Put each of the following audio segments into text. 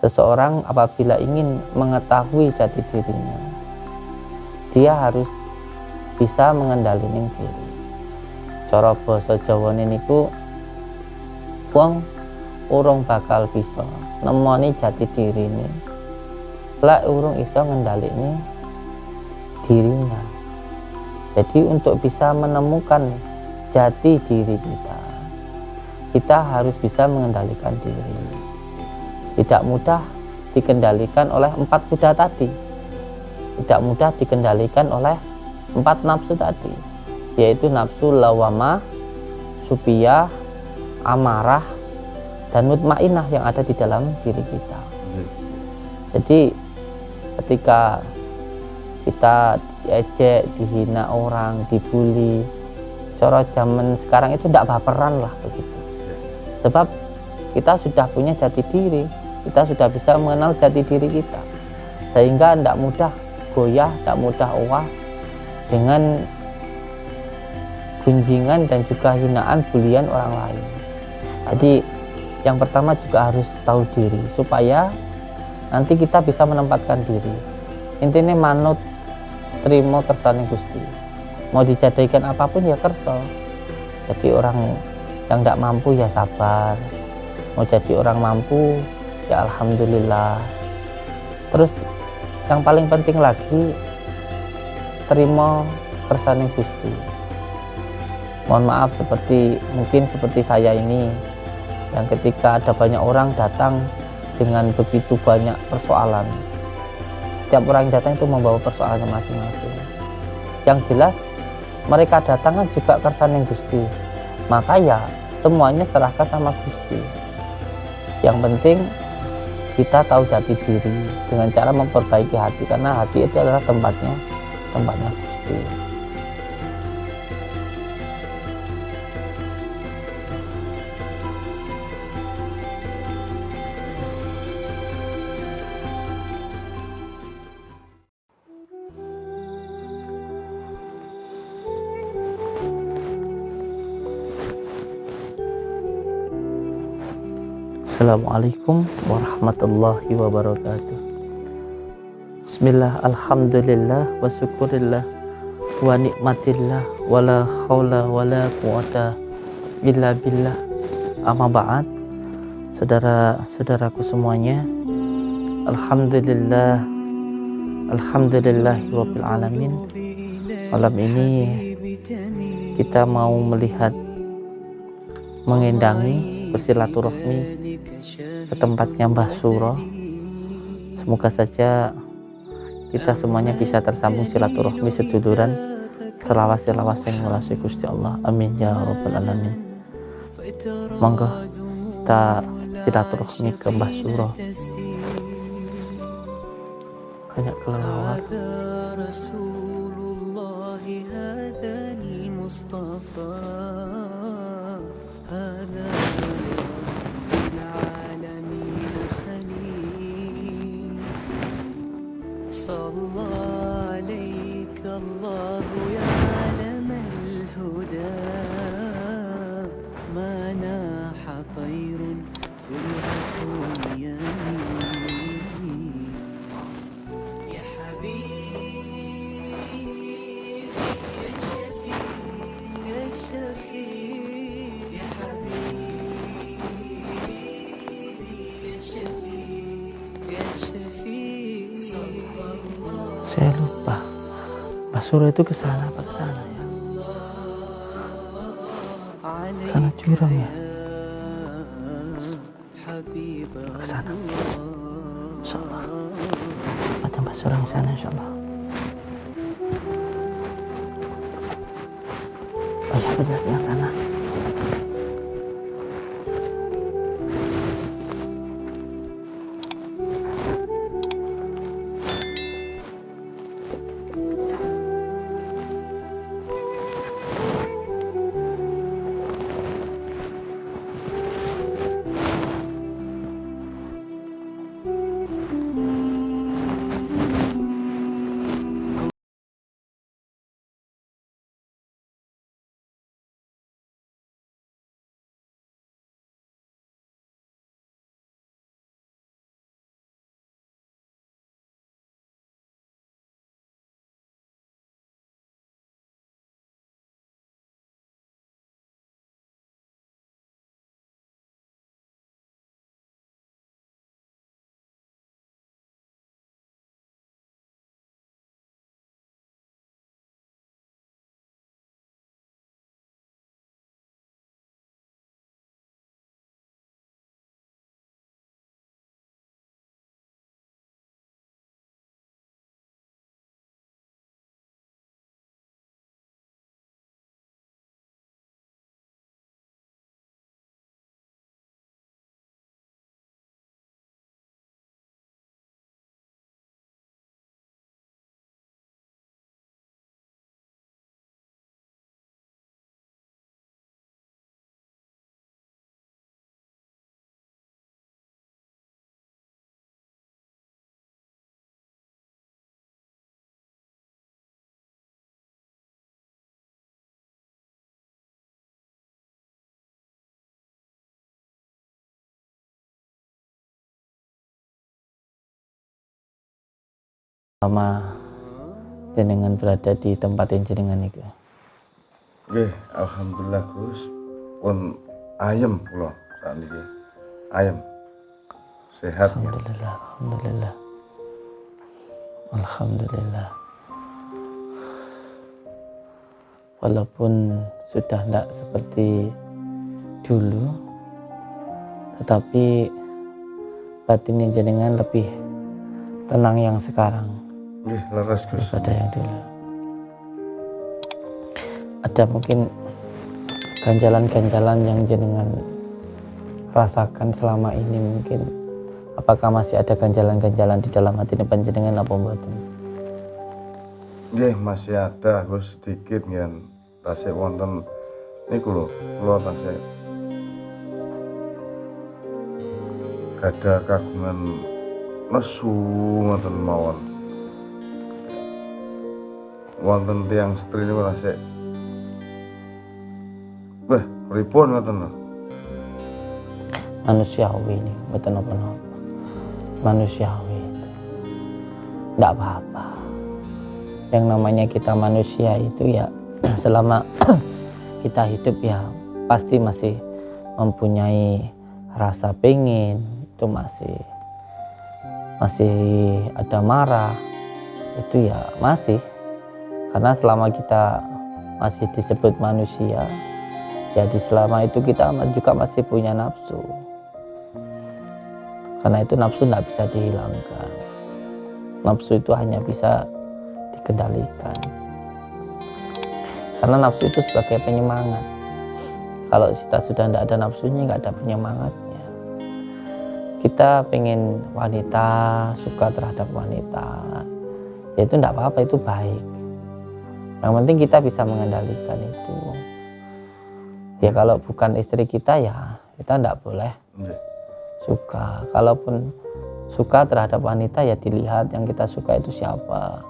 Seseorang apabila ingin mengetahui jati dirinya, dia harus bisa mengendalikan diri. Cara basa Jawane niku wong urung bakal bisa nemoni jati dirine lek urung iso ngendalikan dirinya. Jadi untuk bisa menemukan jati diri kita harus bisa mengendalikan diri. Tidak mudah dikendalikan oleh 4 kuda tadi, tidak mudah dikendalikan oleh 4 nafsu tadi, yaitu nafsu lawamah, supiyah, amarah, dan mutmainah yang ada di dalam diri kita. Jadi ketika kita diejek, dihina orang, dibully, cara zaman sekarang itu tidak baperan lah begitu. Sebab kita sudah punya jati diri, kita sudah bisa mengenal jati diri kita, sehingga tidak mudah goyah, tidak mudah uah dengan gunjingan dan juga hinaan, bulian orang lain. Jadi yang pertama juga harus tahu diri supaya nanti kita bisa menempatkan diri. Intinya manut terima kersane Gusti, mau dijadikan apapun ya kerso. Jadi orang yang tidak mampu ya sabar, mau jadi orang mampu ya alhamdulillah. Terus yang paling penting lagi, terima kersane Gusti. Mohon maaf mungkin seperti saya ini, yang ketika ada banyak orang datang dengan begitu banyak persoalan. Setiap orang yang datang itu membawa persoalannya masing-masing. Yang jelas mereka datang kan juga kersane Gusti, maka ya semuanya serahkan sama Gusti. Yang penting kita tahu jati diri dengan cara memperbaiki hati, karena hati itu adalah tempatnya Gusti. Assalamualaikum warahmatullahi wabarakatuh. Bismillah, alhamdulillah, wa syukurillah, wa nikmatillah, wa la khawla wa la quwata illa billah. Amma ba'd. Saudara-saudaraku semuanya, alhamdulillah, alhamdulillahi rabbil alamin. Malam ini kita mau melihat, mengendangi, bersilaturahmi ke tempatnya Mbah Suro. Semoga saja kita semuanya bisa tersambung silaturahmi, seduluran, selawas-selawas yang ngelasi Gusti Allah. Amin ya rabbal alamin. Monggo kita silaturahmi ke Mbah Suro. Banyak kelelawar. صلى عليك الله يا علم الهدى ما ناح طير في الغصون يمين يا حبيبي يا شفيع يا شفيع يا حبيبي يا شفيع يا شفيع. Saya lupa, Mbah Suro itu ke sana apa ke sana ya? Sana jurang ya? Ke sana. Insyaallah. Ada Mbah Suro di sana insyaallah. Oh iya benar, yang sana. Sama jenengan berada di tempat yang jenengan itu. Nggih, alhamdulillah Gus. Pun ayem kula sakniki. Ayem. Sehat ya. Alhamdulillah, alhamdulillah. Alhamdulillah. Walaupun sudah tidak seperti dulu, tetapi batin jenengan lebih tenang yang sekarang Nggih, leres Gus. daripada yang dulu. Ada mungkin ganjalan-ganjalan yang jenengan rasakan selama ini, mungkin apakah masih ada ganjalan-ganjalan di dalam hati panjenengan apa mboten? Nggih, masih ada Gus sedikit yen tasih wonten niku lho, kula tasih gadah kagungan nesu ngoten mawon. Wonten tiyang setri niku tasih pripun ngoten lho. Manusiawi ini, mboten apa-apa. Manusiawi itu tidak apa-apa. Yang namanya kita manusia itu ya selama kita hidup ya pasti masih mempunyai rasa pengen, itu masih ada marah, itu ya masih, karena selama kita masih disebut manusia, jadi selama itu kita juga masih punya nafsu. Karena itu nafsu tidak bisa dihilangkan. Nafsu itu hanya bisa dikendalikan. Karena nafsu itu sebagai penyemangat. Kalau kita sudah tidak ada nafsunya, nggak ada penyemangatnya. Kita pengen wanita, suka terhadap wanita, ya itu tidak apa-apa, itu baik. Yang penting kita bisa mengendalikan itu. Ya kalau bukan istri kita ya kita tidak boleh suka. Kalaupun suka terhadap wanita ya dilihat yang kita suka itu siapa.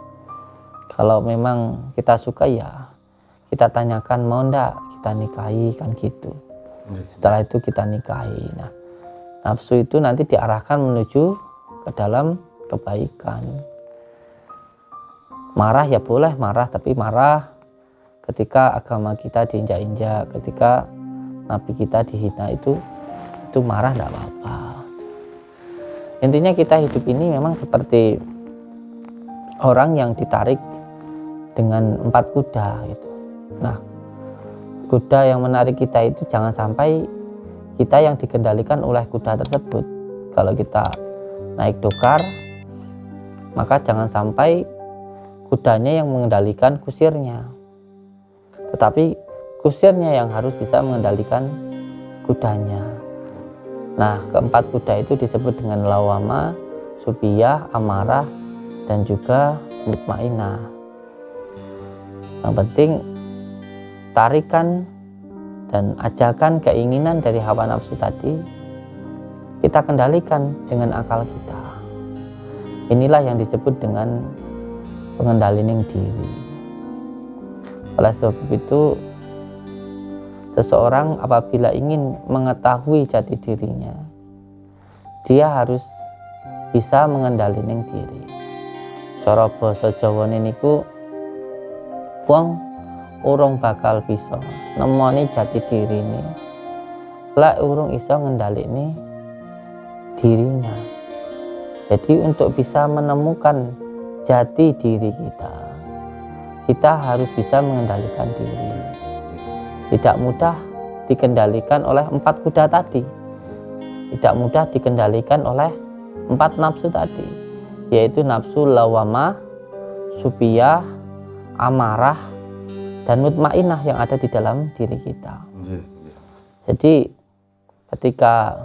Kalau memang kita suka ya kita tanyakan mau ndak kita nikahi, kan gitu. Setelah itu kita nikahi. Nah, nafsu itu nanti diarahkan menuju ke dalam kebaikan. Marah ya boleh marah, tapi marah ketika agama kita diinjak-injak, ketika nabi kita dihina, itu marah tidak apa-apa. Intinya kita hidup ini memang seperti orang yang ditarik dengan 4 kuda gitu. Nah, kuda yang menarik kita itu jangan sampai kita yang dikendalikan oleh kuda tersebut. Kalau kita naik dokar, maka jangan sampai kudanya yang mengendalikan kusirnya, tetapi kusirnya yang harus bisa mengendalikan kudanya. Nah, keempat kuda itu disebut dengan lawama, supiyah, amarah, dan juga mutmainah. Yang penting tarikan dan ajakan keinginan dari hawa nafsu tadi kita kendalikan dengan akal kita. Inilah yang disebut dengan pengendalian diri. Oleh sebab itu, seseorang apabila ingin mengetahui jati dirinya, dia harus bisa mengendalikan diri. Cara basa Jawane niku wong urung bakal bisa nemoni jati dirine lek urung iso ngendhaleni dirinya. Jadi untuk bisa menemukan jati diri kita harus bisa mengendalikan diri. Tidak mudah dikendalikan oleh 4 kuda tadi, tidak mudah dikendalikan oleh 4 nafsu tadi, yaitu nafsu lawamah, supiyah, amarah, dan mutmainah yang ada di dalam diri kita. Jadi ketika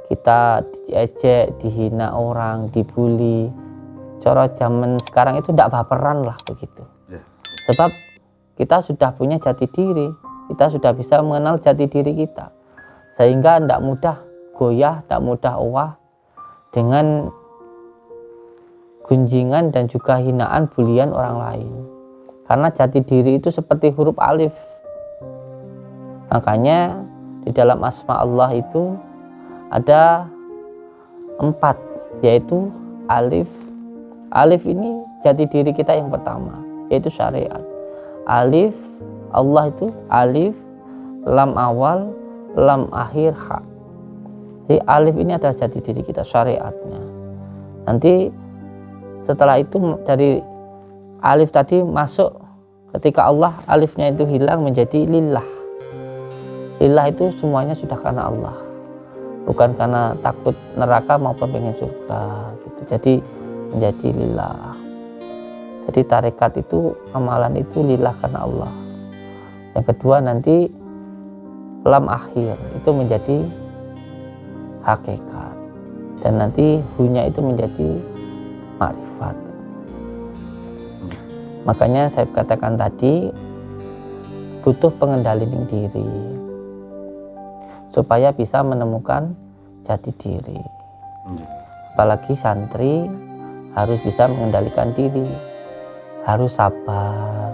kita diejek, dihina orang, dibully, cara zaman sekarang itu tidak baperan lah begitu. Sebab kita sudah punya jati diri, kita sudah bisa mengenal jati diri kita, sehingga tidak mudah goyah, tidak mudah owah dengan gunjingan dan juga hinaan, bulian orang lain. Karena jati diri itu seperti huruf alif. Makanya di dalam asma Allah itu ada 4, yaitu alif, Alif ini jati diri kita yang pertama, yaitu syariat. Alif, Allah itu alif, lam awal, lam akhir, ha. Jadi alif ini adalah jati diri kita, syariatnya. Nanti setelah itu dari alif tadi masuk, ketika Allah, alifnya itu hilang menjadi lillah. Lillah itu semuanya sudah karena Allah, bukan karena takut neraka maupun pengen surga gitu. Jadi menjadi lillah. Jadi tarekat itu, amalan itu lillah karena Allah. Yang kedua nanti lam akhir itu menjadi hakikat, dan nanti hunya itu menjadi makrifat. Makanya saya katakan tadi butuh pengendalian diri supaya bisa menemukan jati diri. Apalagi santri harus bisa mengendalikan diri, harus sabar,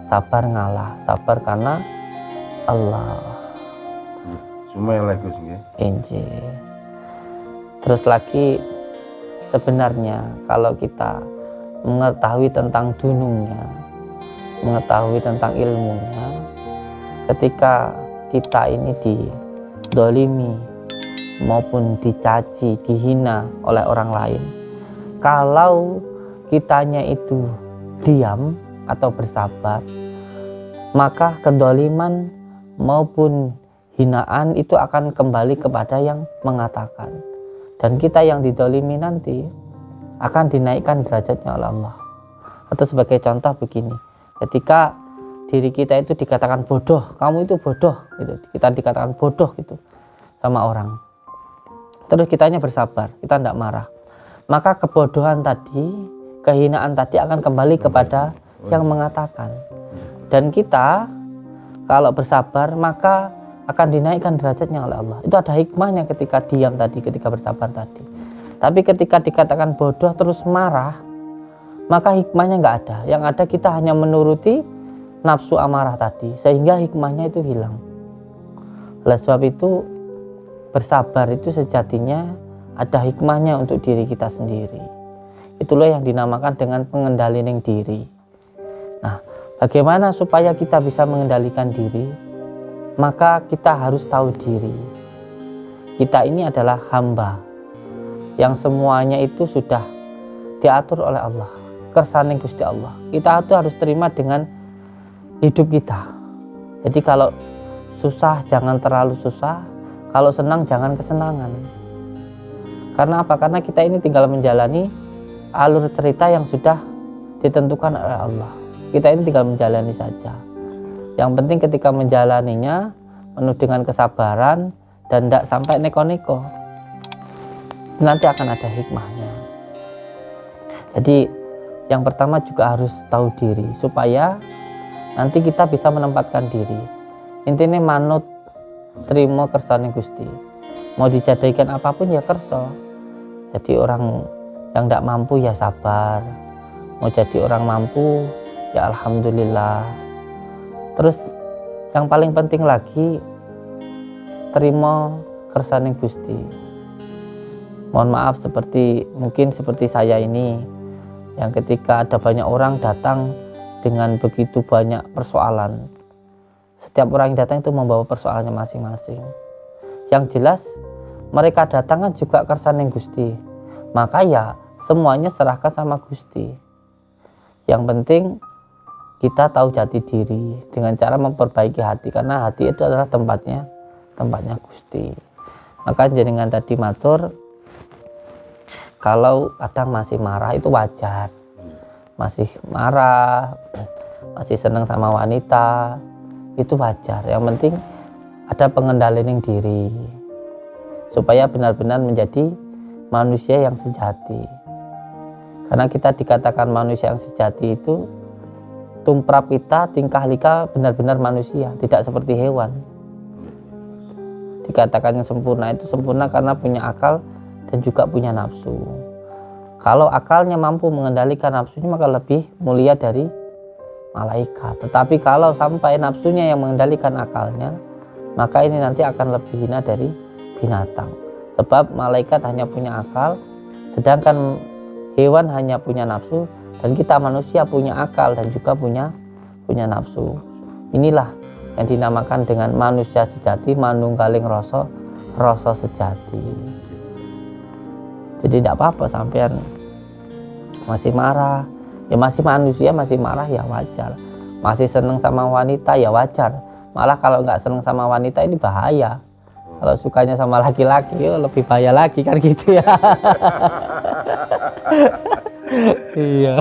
sabar ngalah, sabar karena Allah. Semua lagi nggih. Injil. Terus lagi, sebenarnya kalau kita mengetahui tentang dunungnya, mengetahui tentang ilmunya, ketika kita ini didolimi maupun dicaci, dihina oleh orang lain, kalau kitanya itu diam atau bersabar, maka kedoliman maupun hinaan itu akan kembali kepada yang mengatakan, dan kita yang didolimi nanti akan dinaikkan derajatnya oleh Allah. Atau sebagai contoh begini, ketika diri kita itu dikatakan bodoh, kamu itu bodoh gitu, kita dikatakan bodoh gitu sama orang, terus kitanya bersabar, kita tidak marah, maka kebodohan tadi, kehinaan tadi akan kembali kepada yang mengatakan. Dan kita kalau bersabar maka akan dinaikkan derajatnya oleh Allah. Itu ada hikmahnya ketika diam tadi, ketika bersabar tadi. Tapi ketika dikatakan bodoh terus marah, maka hikmahnya nggak ada. Yang ada kita hanya menuruti nafsu amarah tadi, sehingga hikmahnya itu hilang. Oleh sebab itu, bersabar itu sejatinya ada hikmahnya untuk diri kita sendiri. Itulah yang dinamakan dengan pengendalian diri. Nah, bagaimana supaya kita bisa mengendalikan diri? Maka kita harus tahu diri. Kita ini adalah hamba yang semuanya itu sudah diatur oleh Allah, kersane Gusti Allah. Kita itu harus terima dengan hidup kita. Jadi kalau susah jangan terlalu susah, kalau senang jangan kesenangan. Karena apa? Karena kita ini tinggal menjalani alur cerita yang sudah ditentukan oleh Allah. Kita ini tinggal menjalani saja. Yang penting ketika menjalaninya penuh dengan kesabaran dan tidak sampai neko-neko, nanti akan ada hikmahnya. Jadi yang pertama juga harus tahu diri supaya nanti kita bisa menempatkan diri. Intinya manut, terima kersane Gusti. Mau dijadikan apapun ya kerso. Jadi orang yang tidak mampu ya sabar. Mau jadi orang mampu ya alhamdulillah. Terus yang paling penting lagi, terima kersane Gusti. Mohon maaf mungkin seperti saya ini, yang ketika ada banyak orang datang dengan begitu banyak persoalan. Setiap orang yang datang itu membawa persoalannya masing-masing. Yang jelas mereka datang kan juga kersane Gusti. Maka ya semuanya serahkan sama Gusti. Yang penting kita tahu jati diri dengan cara memperbaiki hati, karena hati itu adalah tempatnya Gusti. Maka jenengan tadi matur, kalau kadang masih marah itu wajar, masih marah, masih senang sama wanita, itu wajar. Yang penting ada pengendalian diri supaya benar-benar menjadi manusia yang sejati. Karena kita dikatakan manusia yang sejati itu tumprap kita, tingkah lika benar-benar manusia, tidak seperti hewan. Dikatakan yang sempurna itu sempurna karena punya akal dan juga punya nafsu. Kalau akalnya mampu mengendalikan nafsunya maka lebih mulia dari malaikat. Tetapi kalau sampai nafsunya yang mengendalikan akalnya, maka ini nanti akan lebih hina dari binatang. Sebab malaikat hanya punya akal, sedangkan Hewan hanya punya nafsu dan kita manusia punya akal dan juga punya nafsu. Inilah yang dinamakan dengan manusia sejati, manunggaling rasa sejati. Jadi tidak apa-apa sampean masih marah, ya masih manusia, masih marah ya wajar. Masih seneng sama wanita ya wajar. Malah kalau nggak seneng sama wanita ini bahaya. Kalau sukanya sama laki-laki ya lebih bahaya lagi kan gitu ya. Iya.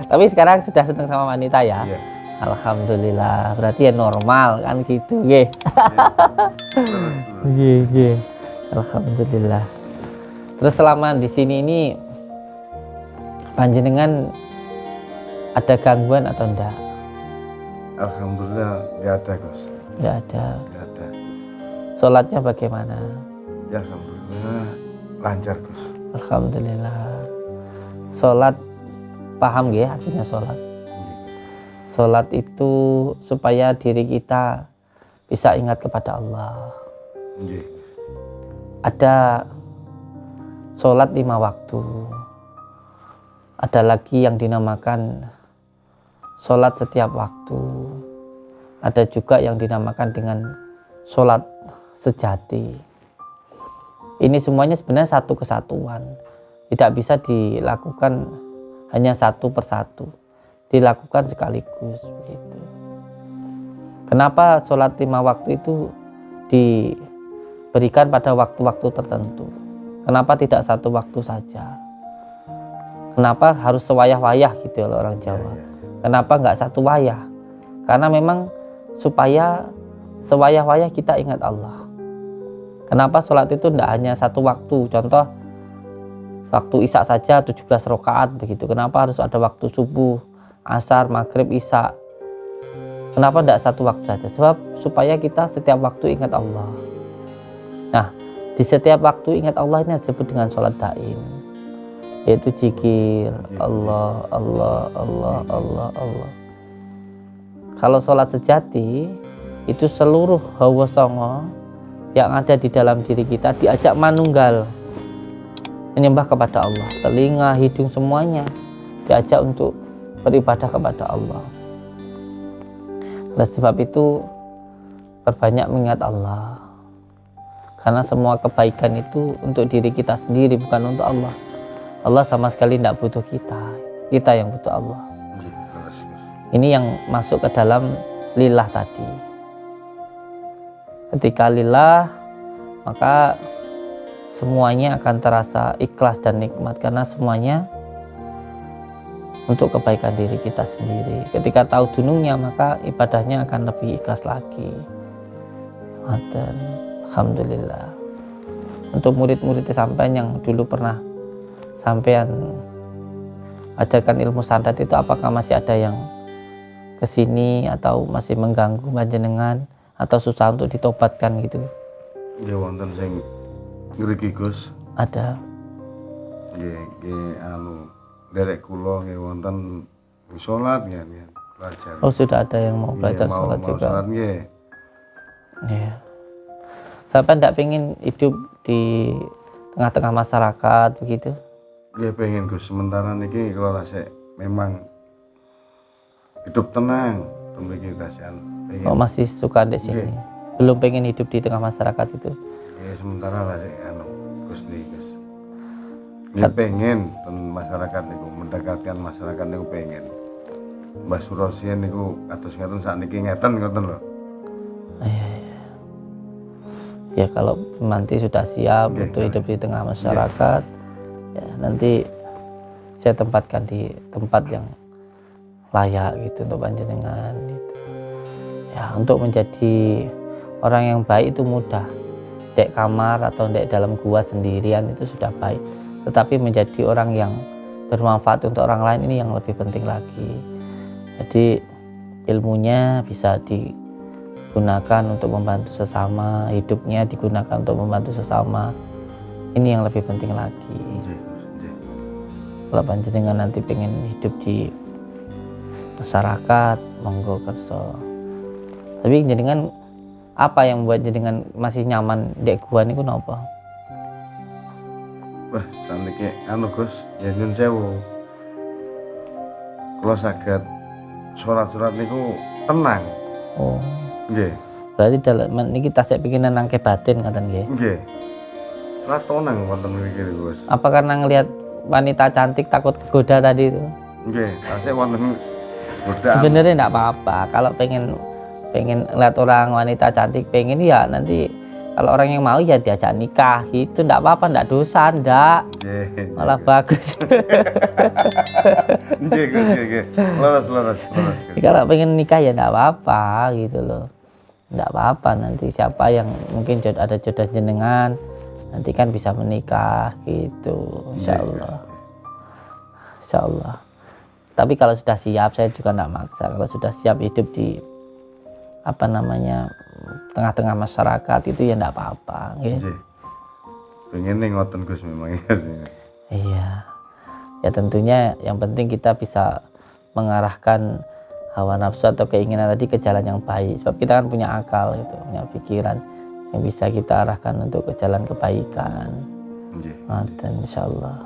Tapi sekarang sudah seneng sama wanita ya. Iya. Alhamdulillah. Berarti ya normal kan gitu, nggih. Terus. Nggih. Alhamdulillah. Terus selama di sini ini panjenengan ada gangguan atau enggak? Alhamdulillah nggak ada Gus, Enggak ada. nggak ada. Sholatnya bagaimana? Ya alhamdulillah lancar Gus. Alhamdulillah. Sholat paham ya artinya sholat? Sholat itu supaya diri kita bisa ingat kepada Allah. Nggih. Ada sholat 5 waktu. Ada lagi yang dinamakan sholat setiap waktu. Ada juga yang dinamakan dengan sholat sejati. Ini semuanya sebenarnya satu kesatuan. Tidak bisa dilakukan hanya satu persatu. Dilakukan sekaligus begitu. Kenapa sholat 5 waktu itu diberikan pada waktu-waktu tertentu? Kenapa tidak satu waktu saja? Kenapa harus sewayah-wayah gitu oleh orang Jawa? Kenapa nggak satu wayah? Karena memang supaya sewayah-wayah kita ingat Allah. Kenapa sholat itu tidak hanya satu waktu? Contoh waktu isya saja 17 rakaat begitu. Kenapa harus ada waktu subuh, asar, maghrib, isya? Kenapa tidak satu waktu saja? Sebab supaya kita setiap waktu ingat Allah. Nah, di setiap waktu ingat Allah ini disebut dengan sholat daim, yaitu zikir Allah, Allah, Allah, Allah, Allah. Kalau sholat sejati itu seluruh hawa songo yang ada di dalam diri kita diajak manunggal menyembah kepada Allah. Telinga, hidung, semuanya diajak untuk beribadah kepada Allah. Oleh sebab itu perbanyak mengingat Allah, karena semua kebaikan itu untuk diri kita sendiri, bukan untuk Allah. Allah sama sekali tidak butuh kita yang butuh Allah. Nggih, terus, Gus. Ini yang masuk ke dalam lillah tadi. Ketika lillah, maka semuanya akan terasa ikhlas dan nikmat, karena semuanya untuk kebaikan diri kita sendiri. Ketika tahu dunungnya, maka ibadahnya akan lebih ikhlas lagi. Alhamdulillah. Untuk murid-murid sampean yang dulu pernah sampean ajarkan ilmu santet itu, apakah masih ada yang kesini atau masih mengganggu panjenengan atau susah untuk ditobatkan gitu? Nggih wonten sing ngriki Gus. Ada. Nggih derek kula nggih wonten salat nggih belajar. Oh, sudah ada yang mau belajar Nggih, sholat mau juga. salat nggih. Iya. Sampai tidak pengen hidup di tengah-tengah masyarakat begitu? Nggih pengen Gus, sementara niki kalau sik memang hidup tenang, mriki kasihan. Oh, masih suka di sini. Iya. Belum pengen hidup di tengah masyarakat itu. Nggih sementara lah sik Gus niki Gus. Nggih pengen ten masyarakat niku mendekatkan masyarakat niku pengen. Mbah Surosien niku kados ngeten sakniki ngeten ngoten lho. Iya. Ya kalau nanti sudah siap Iya, untuk iya. hidup di tengah masyarakat, ya nanti saya tempatkan di tempat yang layak gitu untuk panjenengan gitu. Ya, untuk menjadi orang yang baik itu mudah. Dek kamar atau dek dalam gua sendirian itu sudah baik. Tetapi menjadi orang yang bermanfaat untuk orang lain ini yang lebih penting lagi. Jadi ilmunya bisa digunakan untuk membantu sesama, hidupnya digunakan untuk membantu sesama. Ini yang lebih penting lagi. Nggih Gus, nggih. Kalau panjenengan nanti pengen hidup di masyarakat, monggo kerso. Tapi jenengan apa yang membuat jenengan masih nyaman dek gua niku napa? Wah, saniki anu Gus, ya nyun sewu. Kula saged surat-surat niku tenang. Oh, Nggih. berarti dalam niki tasik pikiran nangke batin ngoten nggih. Nggih. Surat tenang wonten mriki Gus. Apa karena ngelihat wanita cantik takut kegoda tadi itu? Nggih, tasik wonten godaan. Sebenarnya enggak apa-apa kalau pengen lihat orang wanita cantik pengen ya nanti kalau orang yang mau ya diajak nikah itu enggak apa-apa, enggak dosa, enggak. Nggih. Malah bagus. Nggih, Gus, nggih. Leres, Gus. Kalau pengen nikah ya enggak apa-apa gitu loh. Enggak apa-apa nanti siapa yang mungkin ada jodoh jenengan nanti kan bisa menikah gitu, insyaallah. Insyaallah. Tapi kalau sudah siap saya juga enggak maksa. Kalau sudah siap hidup di apa namanya tengah-tengah masyarakat itu ya enggak apa-apa nggih. Nggih. Pengen ngoten Gus memang ya sih. Iya. Ya tentunya yang penting kita bisa mengarahkan hawa nafsu atau keinginan tadi ke jalan yang baik. Sebab kita kan punya akal gitu, punya pikiran yang bisa kita arahkan untuk ke jalan kebaikan. Nggih. Dan insyaallah.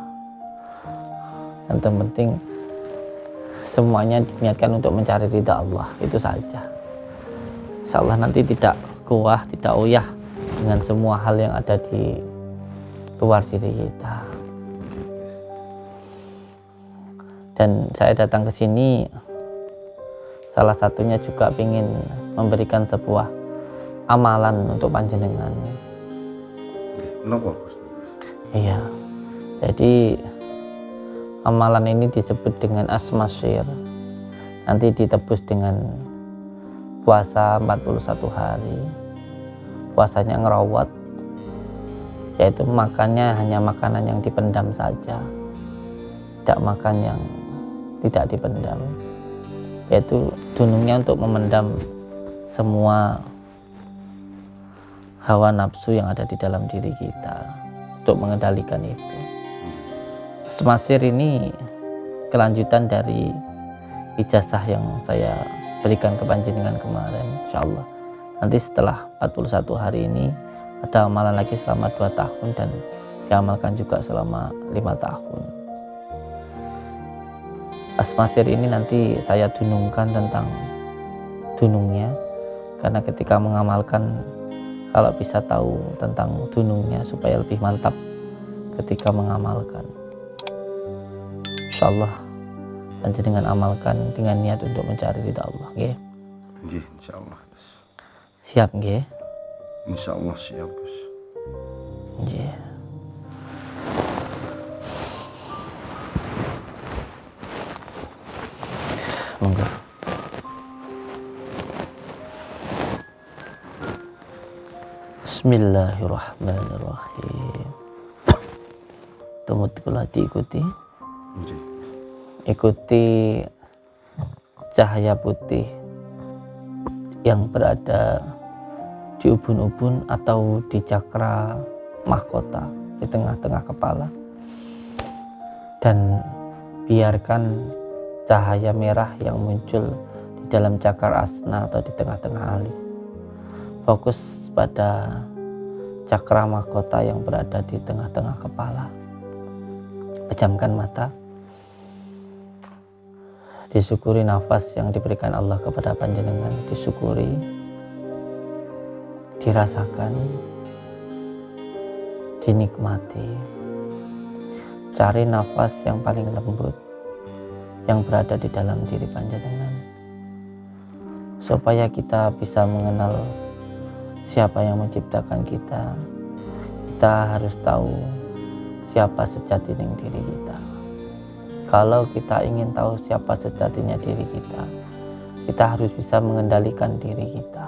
Yang terpenting semuanya diniatkan untuk mencari ridha Allah, itu saja. Insyaallah nanti tidak kuah, tidak uyah dengan semua hal yang ada di luar diri kita. Dan saya datang ke sini salah satunya juga ingin memberikan sebuah amalan untuk panjenengan. Napa Gus? Iya. Jadi amalan ini disebut dengan asmasyir. Nanti ditebus dengan puasa 41 hari. Puasanya ngerawat, yaitu makannya hanya makanan yang dipendam saja, tidak makan yang tidak dipendam, yaitu dunungnya untuk memendam semua hawa nafsu yang ada di dalam diri kita, untuk mengendalikan itu. Semasir ini kelanjutan dari ijazah yang saya berikan ke panjenengan kemarin, insyaallah. Nanti setelah 41 hari ini ada amalan lagi selama 2 tahun dan diamalkan juga selama 5 tahun. Asmasir ini nanti saya dunungkan tentang dunungnya, karena ketika mengamalkan kalau bisa tahu tentang dunungnya supaya lebih mantap ketika mengamalkan. Insyaallah panjenengan amalkan dengan niat untuk mencari ridha Allah, nggih. Nggih, insyaallah. Siap nggih? Insyaallah siap Gus. Nggih. Monggo. Bismillahirrahmanirrahim. Teman-teman diikuti. Nggih. Ikuti cahaya putih yang berada di ubun-ubun atau di cakra mahkota di tengah-tengah kepala, dan biarkan cahaya merah yang muncul di dalam cakar asna atau di tengah-tengah alis fokus pada cakra mahkota yang berada di tengah-tengah kepala. Pejamkan mata, disyukuri nafas yang diberikan Allah kepada panjenengan, disyukuri, dirasakan, dinikmati. Cari nafas yang paling lembut yang berada di dalam diri panjenengan, supaya kita bisa mengenal siapa yang menciptakan kita. Kita harus tahu siapa sejatinya diri kita. Kalau kita ingin tahu siapa sejatinya diri kita harus bisa mengendalikan diri kita.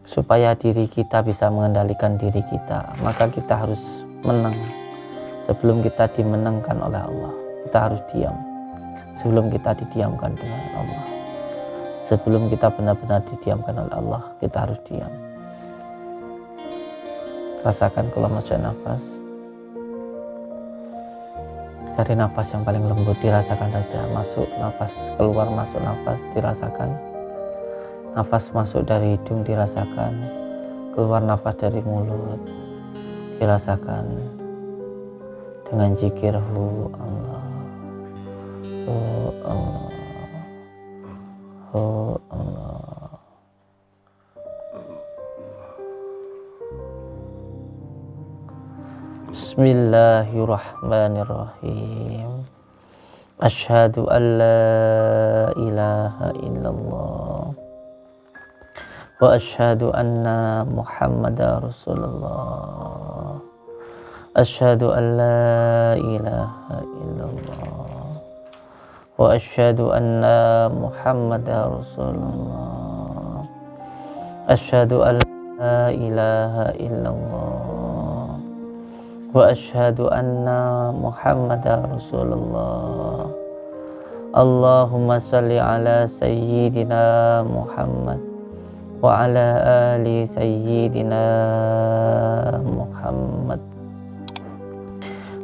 Supaya diri kita bisa mengendalikan diri kita, maka kita harus menang. Sebelum kita dimenangkan oleh Allah, kita harus diam. Sebelum kita didiamkan dengan Allah, sebelum kita benar-benar didiamkan oleh Allah, kita harus diam. Rasakan kalau masuk nafas, cari nafas yang paling lembut, dirasakan saja. Masuk nafas, keluar, masuk nafas, dirasakan. Nafas masuk dari hidung, dirasakan. Keluar nafas dari mulut, dirasakan. dengan zikir hu Allah, hu Allah, hu Allah. Bismillahirrahmanirrahim. Asyhadu an la ilaha illallah wa asyhadu anna Muhammadar Rasulullah. Asyhadu an la ilaha illallah wa asyhadu anna Muhammadar Rasulullah. Asyhadu an la ilaha illallah wa asyhadu anna Muhammadar Rasulullah. Allahumma salli ala sayyidina Muhammad wa ala ali sayyidina Muhammad.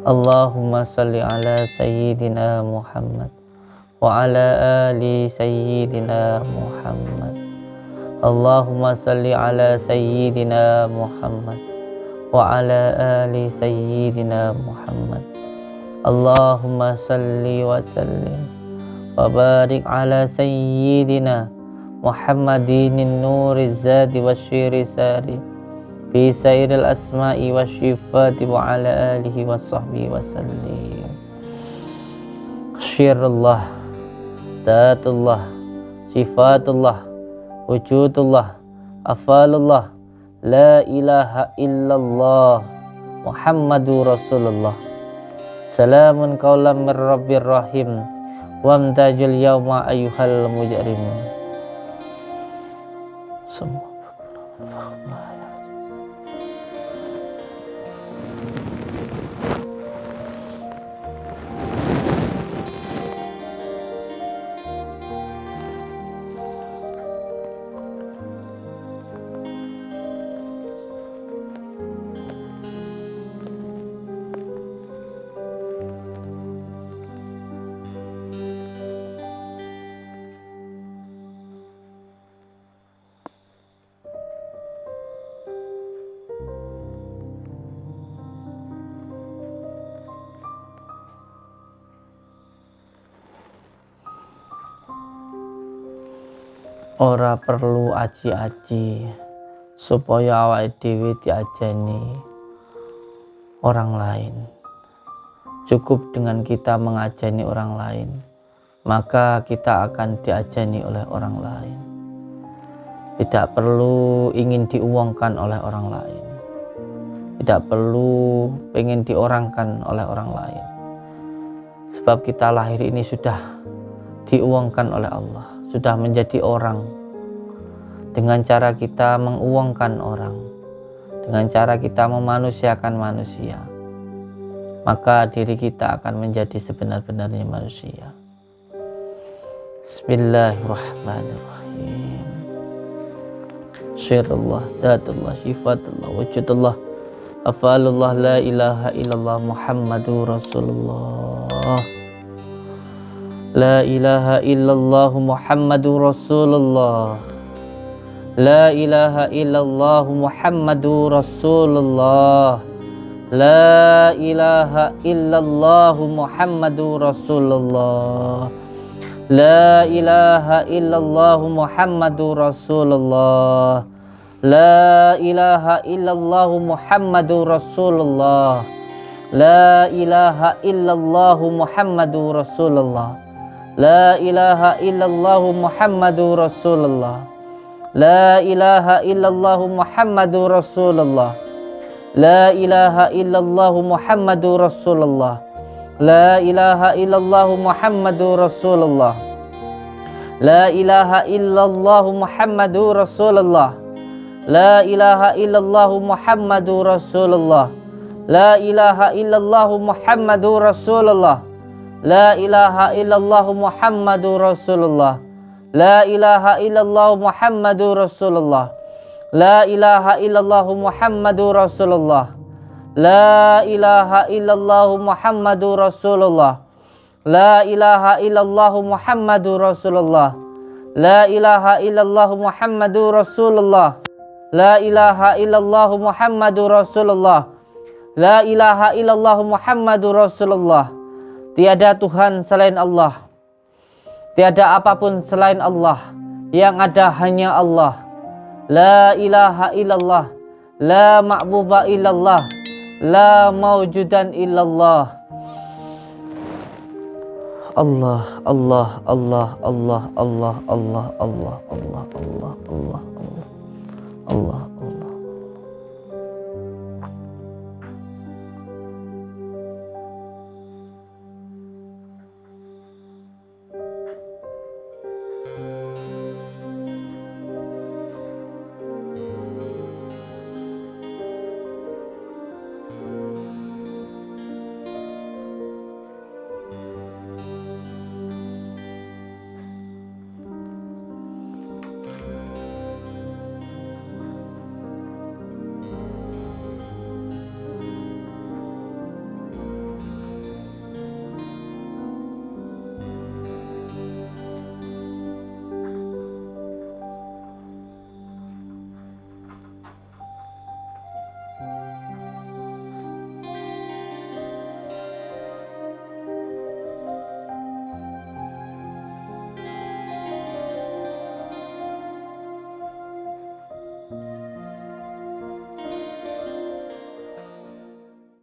Allahumma salli ala sayyidina Muhammad wa ala ali sayyidina Muhammad. Allahumma salli ala sayyidina Muhammad wa ala ali sayyidina Muhammad. Allahumma salli wa sallim wa barik ala sayyidina Muhammadin nuriz zadi wasyiri sari fi sairil asma'i wasyifati wa ala alihi wa sahbihi wa sallim. Syirullah, datullah, sifatullah, wujudullah, afalullah, la ilaha illallah Muhammadur Rasulullah. Salamun qaulam mir rabbir rahim wamtajul yawma ayyuhal mujrimun. Semua ora perlu aji-aji supaya awake dhewe diajeni orang lain. Cukup dengan kita mengajeni orang lain, maka kita akan diajeni oleh orang lain. Tidak perlu ingin diuangkan oleh orang lain, tidak perlu ingin diorangkan oleh orang lain, sebab kita lahir ini sudah diuangkan oleh Allah, sudah menjadi orang. Dengan cara kita menguangkan orang, dengan cara kita memanusiakan manusia, maka diri kita akan menjadi sebenar-benarnya manusia. Bismillahirrahmanirrahim. Syirullah, datullah, sifatullah, wujudullah, afalullah, la ilaha illallah Muhammadur Rasulullah. La ilaha illallah Muhammadur Rasulullah. La ilaha illallah Muhammadur Rasulullah. La ilaha illallah Muhammadur Rasulullah. La ilaha illallah Muhammadur Rasulullah. La ilaha illallah Muhammadur Rasulullah. La ilaha illallah Muhammadur Rasulullah. La ilaha illallah Muhammadur Rasulullah. La ilaha illallah Muhammadur Rasulullah. La ilaha illallah Muhammadur Rasulullah. La ilaha illallah Muhammadur Rasulullah. La ilaha illallah Muhammadur Rasulullah. La ilaha illallah Muhammadur Rasulullah. La ilaha illallah Muhammadur Rasulullah. La ilaha illallah Muhammadur Rasulullah. La ilaha illallah Muhammadur Rasulullah. La ilaha illallah Muhammadur Rasulullah. La ilaha illallah Muhammadur Rasulullah. La ilaha illallah Muhammadur Rasulullah. La ilaha illallah Muhammadur Rasulullah. La ilaha illallah Muhammadur Rasulullah. La ilaha illallah Muhammadur Rasulullah. Tiada Tuhan selain Allah. Tiada apapun selain Allah. Yang ada hanya Allah. La ilaha illallah. La ma'buba illallah. La mawjudan illallah. Allah, Allah, Allah, Allah, Allah, Allah, Allah, Allah, Allah, Allah, Allah, Allah.